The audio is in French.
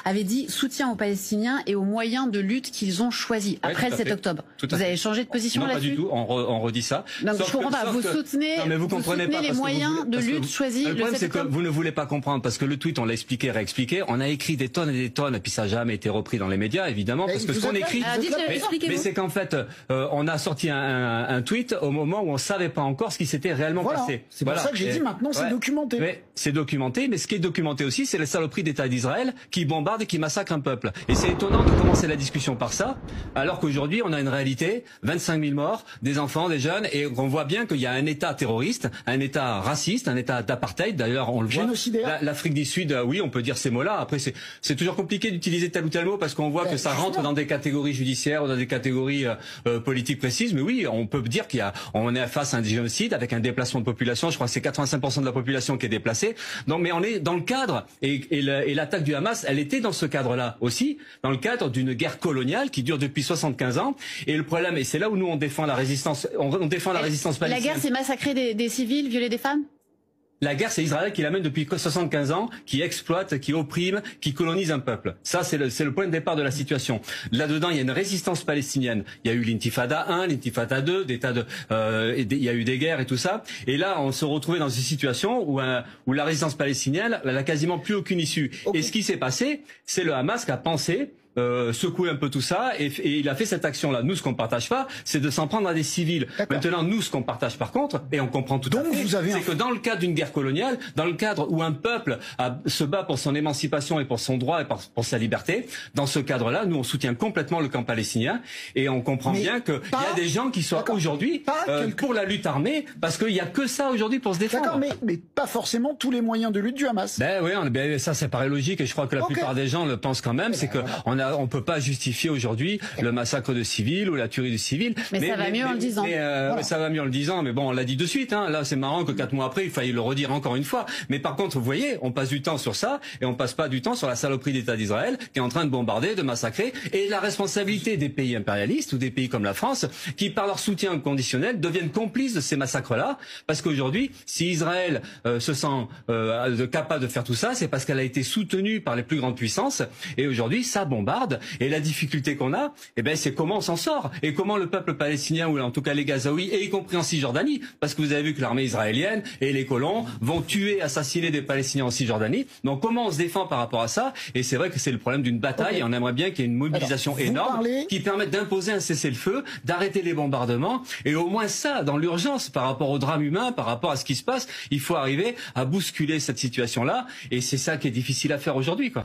avait dit soutien aux Palestiniens et aux moyens de lutte qu'ils ont choisis après le 7 octobre. Vous avez changé de position là-dessus? Non, pas du tout, on redit ça. Donc je comprends pas, vous soutenez, les moyens de lutte choisis le 7 octobre. Le problème, c'est que vous ne voulez pas comprendre, parce que le tweet, on l'a expliqué, réexpliqué, on a écrit des tonnes et des tonnes, et puis ça n'a jamais été repris dans les médias, évidemment, parce que ce qu'on écrit, mais c'est qu'en fait, on a sorti un tweet au moment où on savait pas encore ce qui s'était réellement passé. C'est pour ça que j'ai dit maintenant c'est documenté. C'est documenté, mais ce qui est documenté aussi, c'est la saloperie d'État d'Israël qui bombarde et qui massacre un peuple. Et c'est étonnant de commencer la discussion par ça, alors qu'aujourd'hui on a une réalité, 25 000 morts, des enfants, des jeunes, et on voit bien qu'il y a un État terroriste, un État raciste, un État d'apartheid. D'ailleurs, on le voit. L'Afrique du Sud, oui, on peut dire ces mots-là. Après, c'est toujours compliqué d'utiliser tel ou tel mot parce qu'on voit que ça rentre dans des catégories judiciaires ou dans des catégories politiques précises. Mais oui, on peut dire on est face à un génocide avec un déplacement de population. Je crois que c'est 85% de la population qui est déplacée. Donc, mais on est dans le cadre et l'attaque du Hamas, elle était dans ce cadre-là aussi, dans le cadre d'une guerre coloniale qui dure depuis 75 ans. Et le problème, et c'est là où nous on défend la résistance, on défend la résistance palestinienne. La guerre, c'est massacrer des civils, violer des femmes? La guerre, c'est Israël qui l'amène depuis 75 ans, qui exploite, qui opprime, qui colonise un peuple. Ça, c'est le point de départ de la situation. Là-dedans, il y a une résistance palestinienne. Il y a eu l'intifada 1, l'intifada 2, il y a eu des guerres et tout ça. Et là, on se retrouvait dans une situation où la résistance palestinienne, elle a quasiment plus aucune issue. Et ce qui s'est passé, c'est le Hamas qui a pensé secouer un peu tout ça et il a fait cette action-là. Nous, ce qu'on partage pas, c'est de s'en prendre à des civils. Maintenant, nous, ce qu'on partage par contre, et on comprend tout à fait, c'est que dans le cadre d'une guerre coloniale, dans le cadre où un peuple se bat pour son émancipation et pour son droit et pour sa liberté, dans ce cadre-là, nous, on soutient complètement le camp palestinien et on comprend bien qu'il y a des gens qui sont aujourd'hui pour la lutte armée parce qu'il y a que ça aujourd'hui pour se défendre. D'accord, mais pas forcément tous les moyens de lutte du Hamas. Ben oui, ça, ça paraît logique et je crois que la plupart des gens le pensent quand même. C'est que on peut pas justifier aujourd'hui le massacre de civils ou la tuerie de civils. Mais ça va mieux en le disant. Ça va mieux en le disant, mais bon, on l'a dit de suite. Là, c'est marrant que 4 mois après, il faille le redire encore une fois. Mais par contre, vous voyez, on passe du temps sur ça et on passe pas du temps sur la saloperie d'État d'Israël qui est en train de bombarder, de massacrer, et la responsabilité des pays impérialistes ou des pays comme la France qui, par leur soutien conditionnel, deviennent complices de ces massacres-là. Parce qu'aujourd'hui, si Israël se sent capable de faire tout ça, c'est parce qu'elle a été soutenue par les plus grandes puissances. Et aujourd'hui, ça bombarde. Et la difficulté qu'on a, c'est comment on s'en sort et comment le peuple palestinien ou en tout cas les Gazaouis, et y compris en Cisjordanie, parce que vous avez vu que l'armée israélienne et les colons vont tuer, assassiner des Palestiniens en Cisjordanie. Donc comment on se défend par rapport à ça? Et c'est vrai que c'est le problème d'une bataille. Et on aimerait bien qu'il y ait une mobilisation énorme qui permette d'imposer un cessez-le-feu, d'arrêter les bombardements et au moins ça, dans l'urgence, par rapport au drame humain, par rapport à ce qui se passe, il faut arriver à bousculer cette situation-là. Et c'est ça qui est difficile à faire aujourd'hui, quoi.